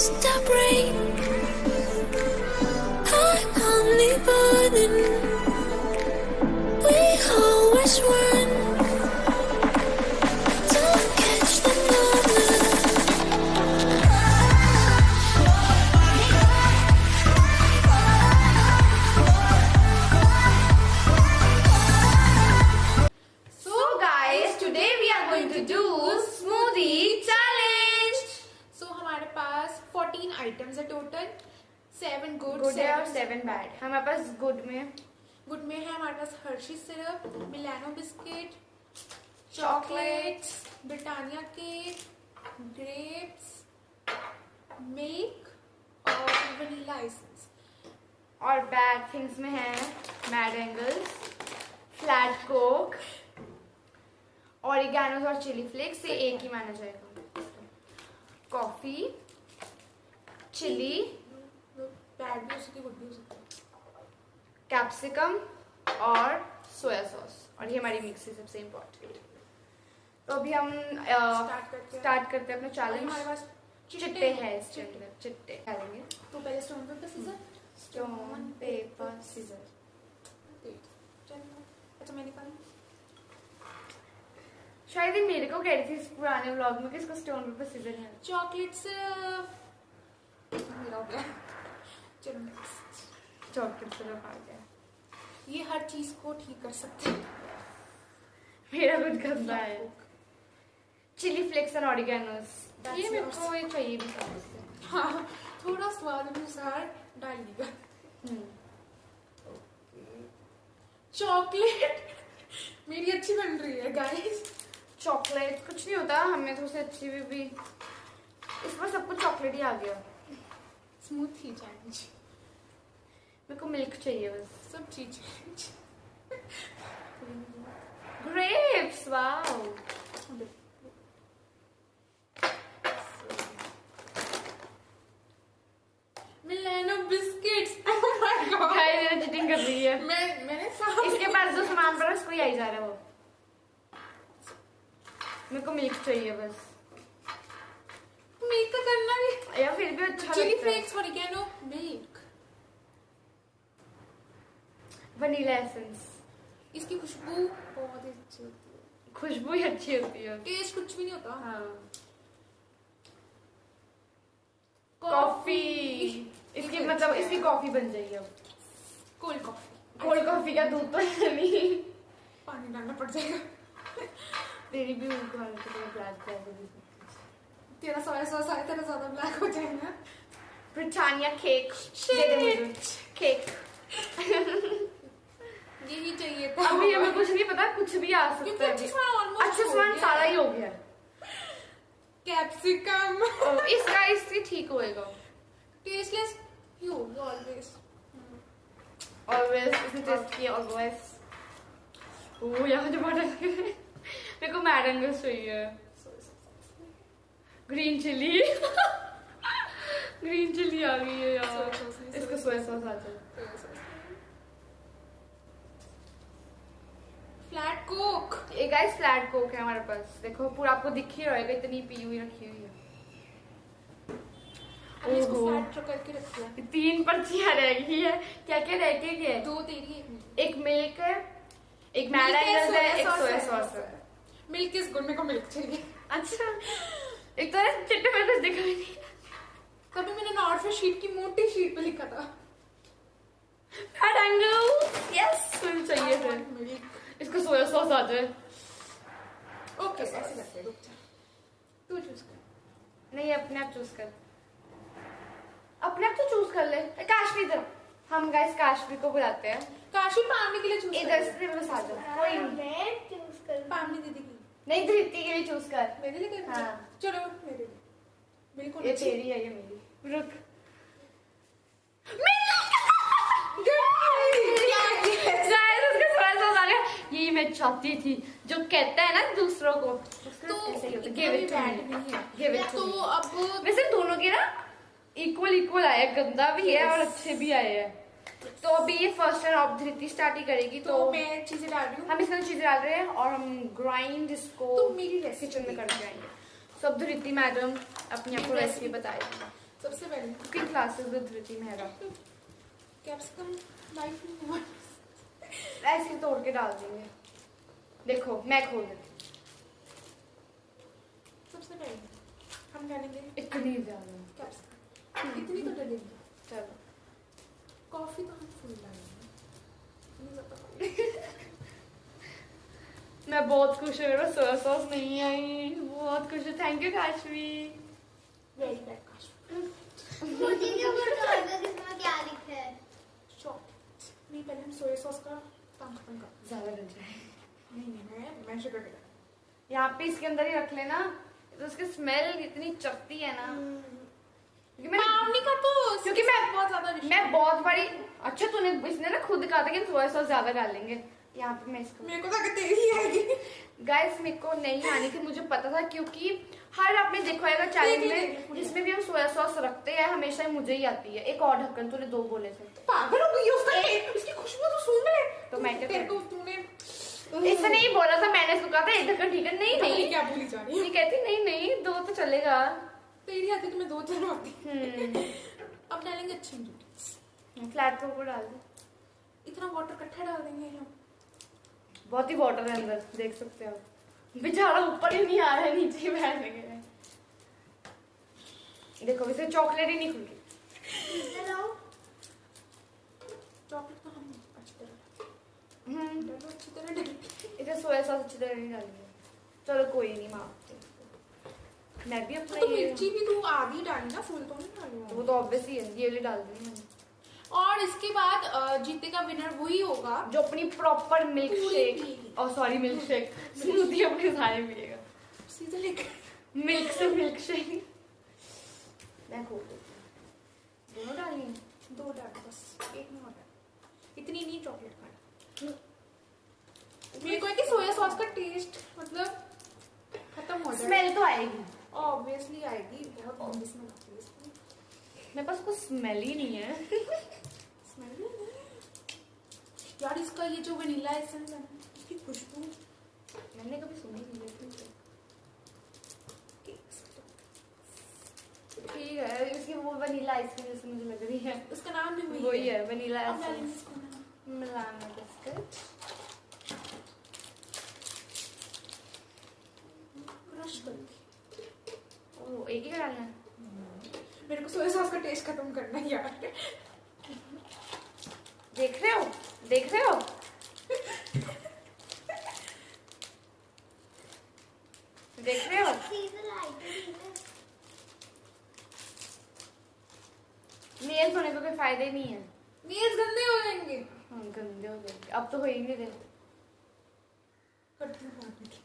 just a break. I'm only burning. We always run. Don't catch the moment. So guys, today we are going to do smoothie challenge. सो हमारे पास 14 items है total, 7 good good है और 7 bad. हमारे पास good में good में है हमारे पास Hershey syrup, Milano biscuit, chocolates, Britannia cake, grapes, milk और वनीला एसेंस। और बैड थिंग्स में है mad angles, flat Coke, oreganos और चिली फ्लेक्स से एक ही माना जाएगा। कॉफी, चिली, बैड भी हो सकती है, गुड भी हो सकती है। कैप्सिकम और सोया सॉस। और ये हमारी मिक्स है सबसे इम्पोर्टेंट। तो अभी हम स्टार्ट करते हैं अपना हमारे चैलेंज। पास चिट्टे हैं इस अंदर, चिट्टे डालेंगे। तो पहले stone paper scissor, stone paper scissor. अच्छा मैं निकालूं? शायद ये मेरे को कह रही थी इस पुराने व्लॉग में कि इसको स्टोन पेपर सीजर है। चॉकलेट सिरप मेरा हो गया। चलो next। चॉकलेट सिरप आ गया। ये हर चीज को ठीक कर सकते हैं। मेरा कुछ गंदा है। Chilli flakes and ऑरिगेनोस। That's ये मेरे yours। को ये चाहिए भी था। हाँ, थोड़ा स्वाद अनुसार डालिएगा। चॉकलेट मेरी अच्छी बन रही है गाइस। चॉकलेट कुछ नहीं होता, हमें तो उससे अच्छी भी इसमें सब कुछ चॉकलेट ही आ गया। स्मूथ ही चैलेंज, मेरे को मिल्क चाहिए बस। सब चीज। Grapes, wow. Milano biscuits, oh my God. Guys ये चीटिंग कर रही है। मैंने इसके पास जो सामान पड़ा उसको ही आई जा रहा है वो। मेरे को मिल्क चाहिए बस। मिल्क का करना भी, या फिर भी अच्छा चिली लगता है। Flakes, oregano, milk. Vanilla essence. इसकी खुशबू बहुत ही अच्छी होती है, खुशबू ही अच्छी होती है। टेस्ट कुछ भी नहीं होता। हाँ। कॉफी। इसकी मतलब इसकी कॉफी बन जाएगी अब। Cold coffee. कोल्ड कॉफी का दूध तो है नहीं। पानी डालना पड़ जाएगा। तेरी भी ब्लैक कॉफी। तेरा सोया सॉस आया, तेरा ज्यादा ब्लैक हो जाएगा। ब्रिटानिया केक दे दे मुझे। केक यही चाहिए था। अभी हमें कुछ नहीं पता, कुछ भी आ सकता क्योंकि है अच्छी अभी। सामान almost अच्छा हो सामान गया सारा है। ही हो गया। कैप्सिकम। इसका इससे ठीक होएगा। टेस्टलेस ही होगा ऑलवेज। ऑलवेज इसने टेस्ट किया ऑलवेज। ओ यहाँ जो बड़ा मेरे को मैड एंगल्स चाहिए। Green chilli. ग्रीन चिली आ गई है यार। सोया सॉस नहीं, इसका सोया सॉस आ जाए। Flat Coke. एक गाइस फ्लैट कोक है हमारे पास। देखो पूरा आपको दिख ही रहेगा, इतनी पी हुई रखी हुई है। अभी इसको ओहो। फ्लैट करके रख दिया। 3 पर्चियां रह गई है। क्या क्या रह गई है? 2 तेरी, एक मेरी। एक मिल्क है, एक मैड एंगल्स है, एक सोया सॉस है। मिल्क इज गुड, मेरे को मिल्क चाहिए। अच्छा, एक तो चिट्टे में कुछ दिखा नहीं। तभी मैंने नॉर्थ में शीट की मोटी शीट पे लिखा था मैड एंगल्स, यस फुल चाहिए थे। मिल्क। इसको सोया सॉस आ जाए। ओके ऐसे करते हैं, रुक जा। तू चूज कर। नहीं अपने आप चूज कर। अपने आप तो चूज कर ले। काश्मीर इधर। हम गाइस काश्मीर को बुलाते हैं। काशी पामनी के लिए चूज इधर से बस आ जाओ। कोई नहीं। पामनी दीदी के लिए। नहीं धृति के लिए चूज कर। मेरे लिए करना है? हाँ। चलो मेरे लिए। बिल्कुल ये अच्छी। तेरी है, ये मेरी। रुक। शायद उसका सोया सॉस आ गया। यही मैं चाहती थी, जो कहता है ना दूसरों को तो ऐसे ही होता है। इतना Give भी it to bad me. नहीं है। Give it to तो me. अब वैसे दोनों के ना इक्वल आए, गंदा भी है और अच्छे भी आए हैं। तो अभी ये first end of Dhriti start ही करेगी। तो मैं चीजें डाल रही हूँ। हम इसमें चीजें डाल रहे हैं और हम ग्राइंड इसको तो मेरी रेसिपी किचन में कर जाएंगे। सब धृति मैडम अपनी आपको रेसिपी बताएगी। तो सबसे पहले cooking classes with Dhriti Mehra. Capsicum knife में ऐसे ही तोड़ के डाल देंगे। देखो मैं खोल देती हूँ। सबसे पहले हम डालेंगे इतनी ज्यादा कैप्सिकम, इतनी तो डालेंगे। चलो कॉफी तो हम फुल डालेंगे। मैं बहुत खुश हूँ, मेरे पास सोया सॉस नहीं आई, बहुत खुश हूँ। Thank you Kashvi. Very bad Kashvi. मुझे क्यों पता होगा कि इसमें क्या लिखा है? चॉकलेट नहीं, पहले हम सोया सॉस का काम खत्म कर। ज्यादा डल जाए। नहीं मैं शुगर डालूंगा। यहाँ पे इसके अंदर ही रख लेना, तो उसकी स्मेल इतनी चपती है ना। क्योंकि पावनी का तो क्योंकि मैं बहुत ज्यादा मैं बहुत बड़ी। अच्छा तूने इसने ना खुद कहा था कि सोया सॉस ज्यादा डालेंगे। यहाँ पे मैं इसको मेरे को तो तेरी आएगी। गाइस मेरे को नहीं आनी थी, मुझे पता था, क्योंकि हर आपने देखा होगा चैलेंज में जिसमें भी हम सोया सॉस रखते हैं हमेशा ही मुझे ही आती है। एक और ढक्कन तूने 2 बोले थे। पागल हो गई उसका, उसकी खुशबू तो सूंघ ले। तो मैं क्या तेरे को करूं? तूने इसने नहीं बोला था, मैंने इसको कहा था 1 ढक्कन ठीक है। नहीं नहीं क्या भूली जा रही है। ये कहती नहीं नहीं 2 तो चलेगा। तेरी आती तो मैं 2 चलवाती। अब डालेंगे अच्छे इंग्रेडिएंट्स। फ्लैट को डाल दे। इतना वाटर इकट्ठा डाल देंगे हम। बहुत ही वाटर है अंदर, देख सकते हो आप। बेचारा ऊपर ही नहीं आ रहा है, नीचे ही बैठने के लिए। देखो इसे चॉकलेट ही नहीं खुल रही। चलाओ। चॉकलेट तो हम अच्छी तरह डालो, अच्छी तरह डालो। इसे सोया सॉस अच्छी तरह नहीं डालेंगे। चलो कोई नहीं, माफ। मैं भी अपना तो ये मिर्ची भी तू आधी डाली ना, फुल तो नहीं डाली। वो तो ऑब्वियसली है, ये वाली डाल दी मैंने। और इसके बाद जीते का विनर वही होगा जो अपनी प्रॉपर मिल्क शेक, पिएगी। और सॉरी मिल्क शेक, स्मूदी अपने सारे पिएगा। सीधे लेकर मिल्क से मिल्क शेक। मैं खोल देती हूँ। दोनों डाली हैं? 2 डाल बस, 1 नहीं होता। इतनी नहीं चॉकलेट खाना। मेरे को है कि सोया सॉस का टेस्ट मतलब खत्म हो जाए। स्मेल तो आएगी, ऑब्वियसली आएगी, बहुत गंदी स्मेल आती है इसकी। मेरे पास कुछ स्मेल ही नहीं है। स्मेल भी नहीं यार। इसका ये जो वनीला एसेंस है इसकी खुशबू मैंने कभी सुनी नहीं है। ठीक है, इसकी वो वनीला आइसक्रीम जैसे मुझे लग रही है। उसका नाम भी वही है, वनीला अब डालेंगे आइसक्रीम। इसको ना। मिलाना बिस्किट क्रश करके। ओ एक ही का डालना है। मेरे को सोया सॉस का टेस्ट खत्म करना है यार। देख रहे हो, देख रहे हो। देख रहे हो। सीजन लाइटर ही है। नेल्स होने का कोई फायदा ही नहीं है। नेल्स गंदे हो जाएंगे। हाँ गंदे हो जाएंगे, अब तो हो ही नहीं रहे। कटने काटने की।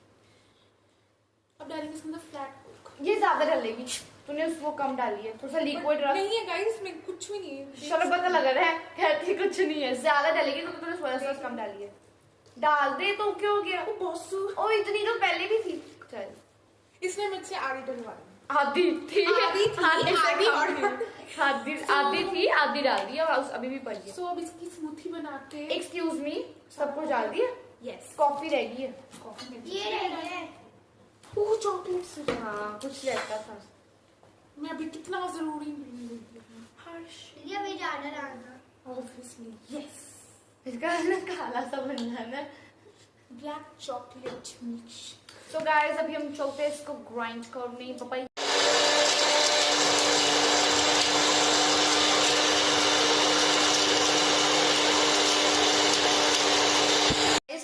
अब डालेंगे इसके अंदर फ्लैट कोक। ये ज्यादा डालेगी, तूने उसको कम डाली है। थोड़ा सा लिक्विड रख। नहीं है गाइस, इसमें कुछ भी नहीं है। चलो पता लग रहा है, कहती कुछ नहीं है। ज्यादा डालेगी तो तूने सोया सॉस कम डाली है। डाल दे तो क्या हो गया। ओ बॉस, ओ इतनी तो पहले भी थी। चल इसने मुझसे आधी डलवा दी। आधी थी, आधी थी, आधी से आधी कम। और- आधी आधी थी, आधी डाल दी, और अभी भी पड़ी है। सो अब इसकी स्मूथी बना के एक्सक्यूज मी, सब कुछ डाल दिया। यस कॉफी रह गई है। कॉफी में ये रही है। ओ चॉकलेट से हाँ कुछ रहता था। मैं अभी कितना जरूरी हर्ष ये अभी ज्यादा डालना। Obviously yes. इसका ना काला सा बन जाना। Black chocolate mix. तो गाइस अभी हम चलते हैं इसको ग्राइंड करने। पापा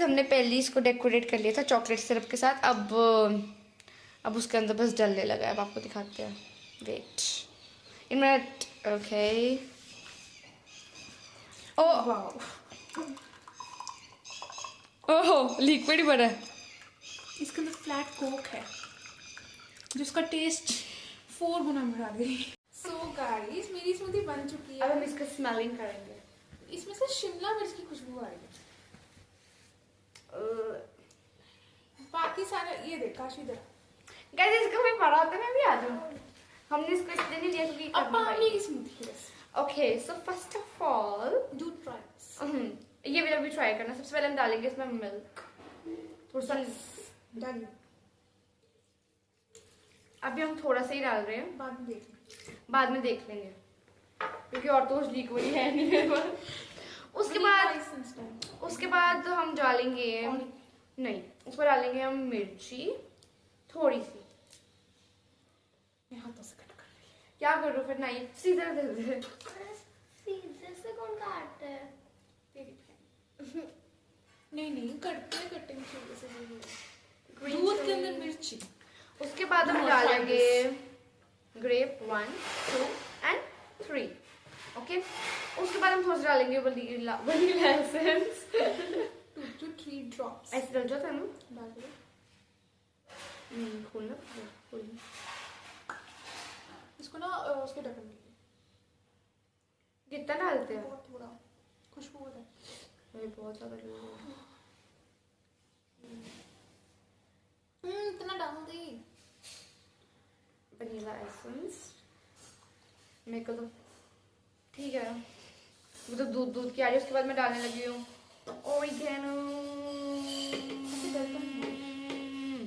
हमने पहले इसको डेकोरेट कर लिया था चॉकलेट सिरप के साथ। अब उसके अंदर बस डलने लगा है। अब आपको दिखाते हैं, वेट इन मिनट। ओके ओहो लिक्विड ही बना है। इसके अंदर फ्लैट कोक है जिसका टेस्ट 4 गुना बढ़ा देगी। सो गाइस मेरी स्मूदी बन चुकी अब है। हम इसका स्मेलिंग करेंगे। इसमें से शिमला मिर्च की खुशबू आ रही है। बाकी सारा ये देख काशी इधर। गाइस इसका मैं पढ़ा होता मैं भी आ जाऊँ। हमने इसको इसलिए नहीं लिया क्योंकि अब पानी की स्मूदी है। Okay so first of all do try. ये भी ट्राई करना। सबसे पहले हम डालेंगे इसमें मिल्क, थोड़ा सा। डन। अभी हम थोड़ा सा ही डाल रहे हैं, बाद में देखें। बाद में देख लेंगे क्योंकि और तो कुछ लिक्विड है नहीं मेरे पास। उसके बाद हम डालेंगे, नहीं ऊपर डालेंगे हम मिर्ची थोड़ी सी। मैं हाथों से कट कर रही हूँ। क्या करूँ फिर, नहीं सीधे दे दे। सीजर से कौन काटता है? तेरी बहन। नहीं करते कटिंग से Green दूध के chili। अंदर मिर्ची। उसके बाद हम डालेंगे ग्रेप 1 2 एंड 3। ओके, उसके बाद हम थोड़ा सा डालेंगे वनीला एसेंस। 2 to 3 drops। ऐसे डल जाता है ना, डाल दो। खोलना इसको ना उसके ढक्कन दीजिए। कितना डालते हैं? बहुत थोड़ा, खुशबू होता है। बहुत ज्यादा इतना डाल दी। वनीला एसेंस मेरे को तो ठीक है, वो तो दूध की आ रही है। उसके बाद मैं डालने लगी हूँ ओरिगेनो।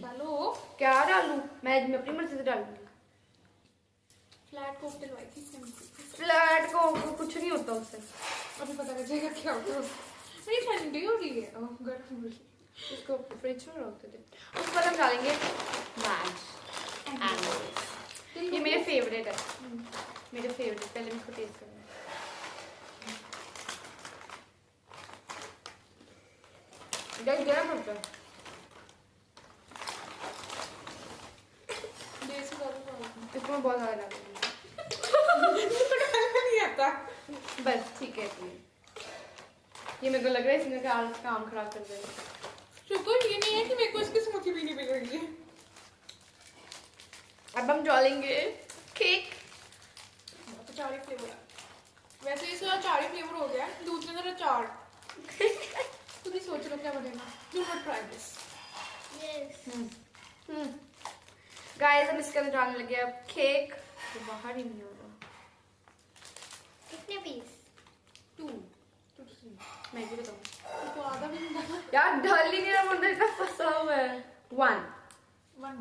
डालो। क्या डालूं? मैं अपनी मर्जी से डालूंगी। फ्लैट कोफ्ते लाई थी। फ्लैट को कुछ नहीं होता उससे। अभी पता कर जाएगा क्या होता है उससे। नहीं ठंडी हो रही है, गर्म हो रही है। इसको फ्रिज में रखते थे। उसके बाद हम डालेंगे मैश। ये मेरे फेवरेट है, मेरे फेवरेट। पहले मैं इसको टेस्ट करूंगी। गरम होता है। देसी वाला इसमें बहुत ज्यादा डालूंगी। नहीं आता। बस ठीक है इतनी। ये मेरे को लग रहा है इसने काम खराब कर देगा। शुक्र ये नहीं है कि मेरे को इसकी स्मूथी भी नहीं मिल रही है। अब हम डालेंगे केक। अचार फ्लेवर, वैसे इसका अचार फ्लेवर हो गया, दूध के अंदर अचार। तुम ही सोच लो क्या बनेगा। Do not try this. Yes. Guys हम इसके अंदर डालने लगे अब केक। तो बाहर ही नहीं हो रहा। कितने पीस? 2 to 3। मैं भी बताऊँ तो आधा भी नहीं डाला। यार, डाल ही नहीं रहा, अंदर इतना फंसा हुआ है। 1 1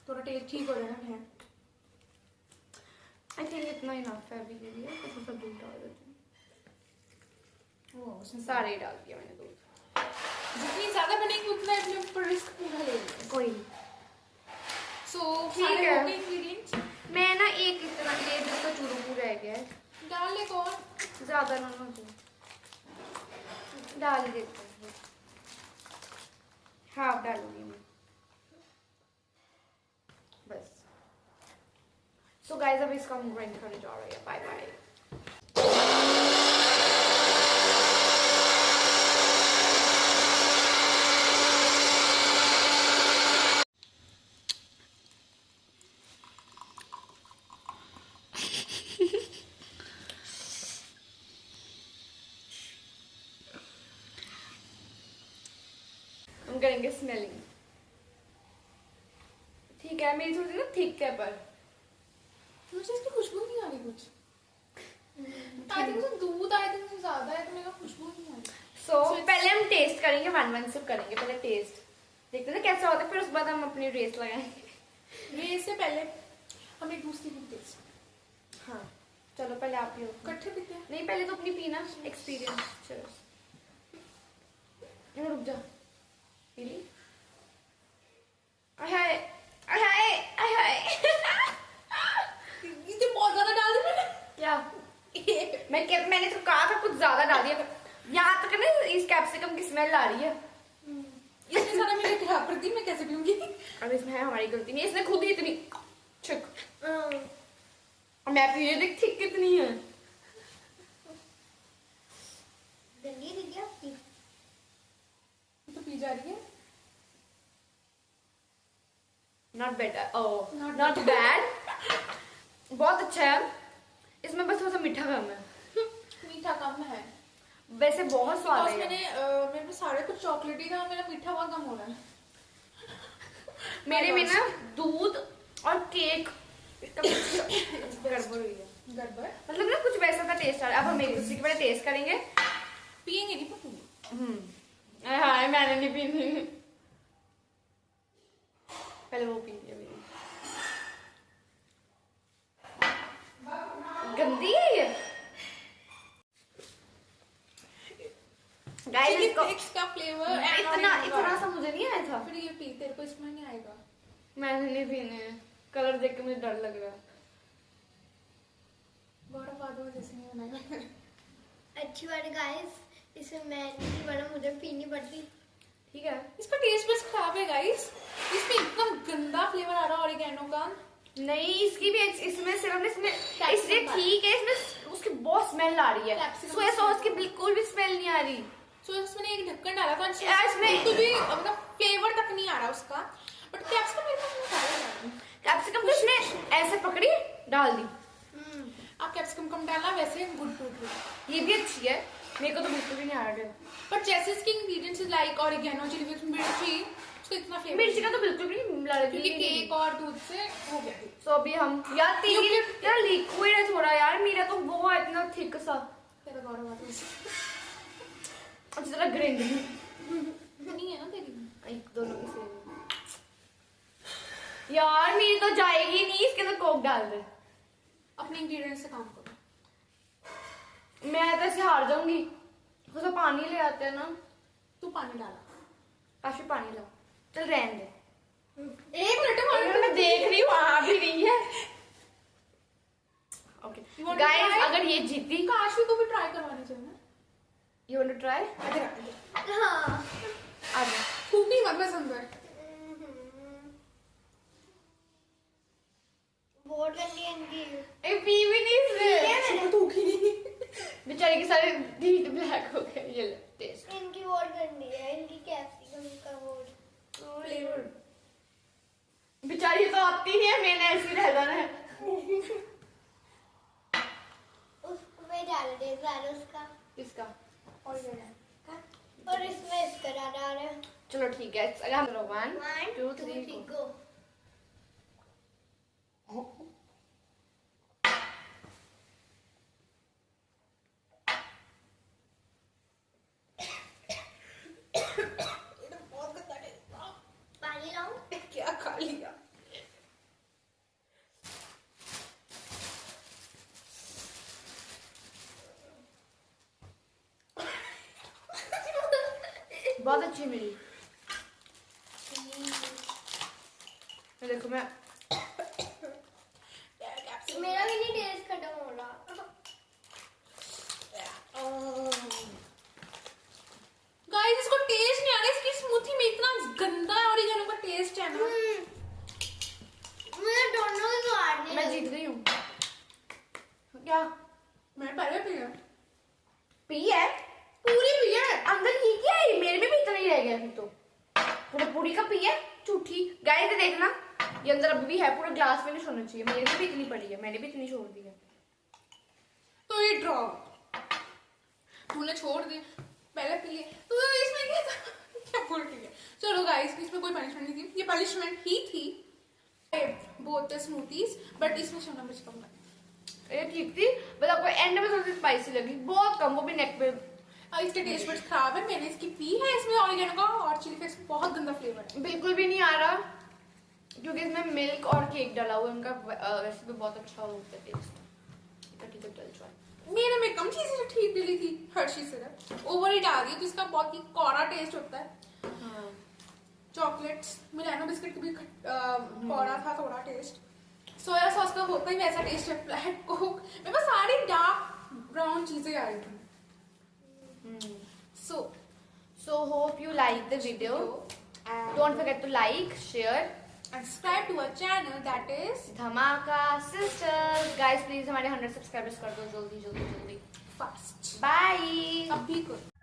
थोड़ा टेस्ट ठीक हो जाएगा। है आई थिंक इतना इनफ है अभी के लिए। थोड़ा सा दूध डाल देती हूँ। वो उसमें सारे ही डाल दिया मैंने दूध। जितनी ज्यादा बनेगी उतना अपने ऊपर रिस्क पूरा ले लेंगे। कोई नहीं। सो ठीक सारे है। हो गए इंग्रेडिएंट्स। मैं ना एक इतना ये जिसका चूरू रह गया है, डाल ले कौन। ज्यादा ना हो डाल ही देते हैं। हाफ डालूंगी मैं बस। सो गाइस अब इसका हम ग्राइंड करने जा रहे हैं। Bye bye. हम करेंगे स्मेलिंग। ठीक है, मेरी थोड़ी सी ना थिक है पर मुझे इसकी खुशबू नहीं आ रही कुछ। आई थिंक उसमें दूध आई थिंक ज्यादा है तो मेरे को खुशबू नहीं आ रही। सो पहले हम टेस्ट करेंगे। 1 सिप करेंगे पहले टेस्ट, देखते हैं कैसा होता है। फिर उसके बाद हम अपनी रेस लगाएंगे। रेस से पहले हम एक दूसरी की टेस्ट। हाँ चलो पहले आप ही हो। इकट्ठे पीते हैं। नहीं पहले तो अपनी पीना एक्सपीरियंस। चलो रुक जा। पीली। हाय हाय हाय हाय। ये तो बहुत ज्यादा डाल दी मैंने। क्या मैंने तो कहा था कुछ ज्यादा डाल दिया। यहाँ तक ना इस कैप्सिकम की स्मेल आ रही है। इसने सारा मेरे खराब कर दी, मैं कैसे पीऊंगी। अब इसमें है हमारी गलती नहीं, इसने खुद ही इतनी छिक। मैं पी रही देख थिक कितनी है। गंदी दीदी आपकी। तो पी जा रही है। Not better. Oh Not not bad. बहुत अच्छा है। इसमें बस थोड़ा सा मीठा कम है। मीठा कम है वैसे बहुत स्वाद है। मेरे में सारे कुछ चॉकलेटी था, मेरा मीठा बहुत कम हो रहा है। मेरे में ना दूध और केक गड़बड़ हुई है। गड़बड़ मतलब ना कुछ वैसा था टेस्ट आ रहा है। अब हम एक दूसरे के पहले टेस्ट करेंगे। पियेंगे नहीं पर हाँ मैंने नहीं पीनी। पहले वो पी लिया मेरी। गंदी है ये गाइस। चिली इसको फ्लेक्स का फ्लेवर इतना सा मुझे नहीं आया था। फिर ये पी, तेरे को इसमें नहीं आएगा। मैंने नहीं पीने, कलर देख के मुझे डर लग रहा है। गौरव वादवा जैसे नहीं बनाएगा। अच्छी बात है गाइस, इसमें मैं नहीं बना, मुझे पीनी पड़ती। ठीक है, इसका टेस्ट बस खराब है गाइस। इसमें इतना गंदा फ्लेवर आ रहा है ऑरिगेनो का। नहीं इसकी भी इसमें सिर्फ इसमें Capsicum इसलिए का। ठीक है, इसमें उसकी बहुत स्मेल आ रही है। Capsicum सोया का। सॉस की बिल्कुल भी स्मेल नहीं आ रही। सो इसमें एक ढक्कन डाला था, इसमें- बिल्कुल भी मतलब फ्लेवर तक नहीं आ रहा उसका। बट कैप्सिकम मेरे पास में सारा है। कैप्सिकम को इसने ऐसे पकड़ी डाल दी। आप कैप्सिकम कम डालना, वैसे गुड टू। ये भी अच्छी है, मेरे को तो बिल्कुल भी नहीं आ रहा है। बट जैसे इसके ingredients like oregano, chilli flakes, मिर्ची, उसका इतना फ्लेवर मिर्ची का तो बिल्कुल भी नहीं लग रही क्योंकि केक और दूध से हो गया थी। तो अभी हम यार यार लिक्विड है थोड़ा यार, मेरा तो वो है इतना थिक सा। तेरा गौरव वादवा अच्छी तरह ग्रिंड नहीं है ना तेरी। एक दोनों की सेम यार, मेरी तो जाएगी नहीं, इसके अंदर कोक डाल दे। अपने इंग्रेडिएंट्स से काम करो। मैं तो ऐसे हार जाऊंगी। उसका पानी ले आते हैं ना, तू पानी डाला। काफी पानी ला, चल रहने दे। एक मिनट अगर मैं देख रही हूँ आ भी रही है। Okay You want to guys, try? अगर ये जीती, काशी को भी ट्राई करवानी चाहिए ना। You want to try? हाँ। आ जा। थूकनी मत बस अंदर। बहुत गंदी है इनकी। ए पी भी नहीं इसने। थूकी नहीं। बेचारे के सारे टीथ ब्लैक हो गए। ये ले टेस्ट। इनकी बहुत गंदी है, इनकी कैप्सिकम का बहुत फ्लेवर। बेचारी तो आती नहीं है, मैंने ऐसी रह जाना है। उसमें डाल दे ज़्यादा उसका, इसका और इसमें इसका डाल रहे हैं। चलो ठीक है, अगर हम 1 1 2 2 3 3 गो। पानी लाऊं? क्या खा लिया? बहुत अच्छी मिली। ये देखो मैं मेरा भी नहीं टेस्ट खत्म हो रहा। गाइस इसको टेस्ट नहीं आ रहा, इसकी स्मूथी में इतना गंदा ऑरिगेनो का टेस्ट है ना। मुझे दोनों ही मारने मैं लगे। जीत गई हूँ। क्या मैं पहले पी है, पी है? पूरी पी है। अंदर की क्या है? मेरे में भी इतना ही रह गया फिर तो। पूरा पूरी का पी है, झूठी। गाइस ये देखना, ये अंदर अभी भी है, पूरा ग्लास में नहीं छोड़ना चाहिए। मेरे में भी इतनी पड़ी है, मैंने भी इतनी छोड़ दी है। तो ये ड्रॉ। तूने छोड़ दी, पहले पी लिए। तो इसमें क्या था? क्या बोल रही है? चलो गाइस, इसमें कोई पनिशमेंट नहीं थी, ये पनिशमेंट ही थी। बोथ द स्मूथीज, बट इसमें शिमला मिर्च कम है। ये ठीक थी, बट आपको एंड में थोड़ी सी स्पाइसी लगी, बहुत कम, वो भी नेक पे। और इसका टेस्ट बस खराब है। मैंने इसकी पी है, इसमें ऑरिगेनो का और चिली फ्लेक्स बहुत गंदा फ्लेवर है। बिल्कुल भी नहीं आ रहा, क्योंकि इसमें मिल्क और केक डाला हुआ है। उनका वैसे भी बहुत अच्छा होता है टेस्ट। ठीक है, चल ट्राई। मेरे में कम चीजें ठीक डली थी, हर्शी सिरप ओवर ही डाल दी तो इसका बहुत ही कौड़ा टेस्ट होता है। हाँ। चॉकलेट्स, मिलानो बिस्किट का भी कौड़ा था थोड़ा टेस्ट। सोया सॉस का होता ही वैसा टेस्ट है। फ्लैट कोक, मेरे पास सारी डार्क ब्राउन चीजें आ रही थी। So hope you like the video. Don't forget to like, share, and subscribe to our channel, that is धमाका Sisters. Guys, please हमारे 100 सब्सक्राइबर्स कर दो जल्दी जल्दी जल्दी। fast. Bye. अब भी करो।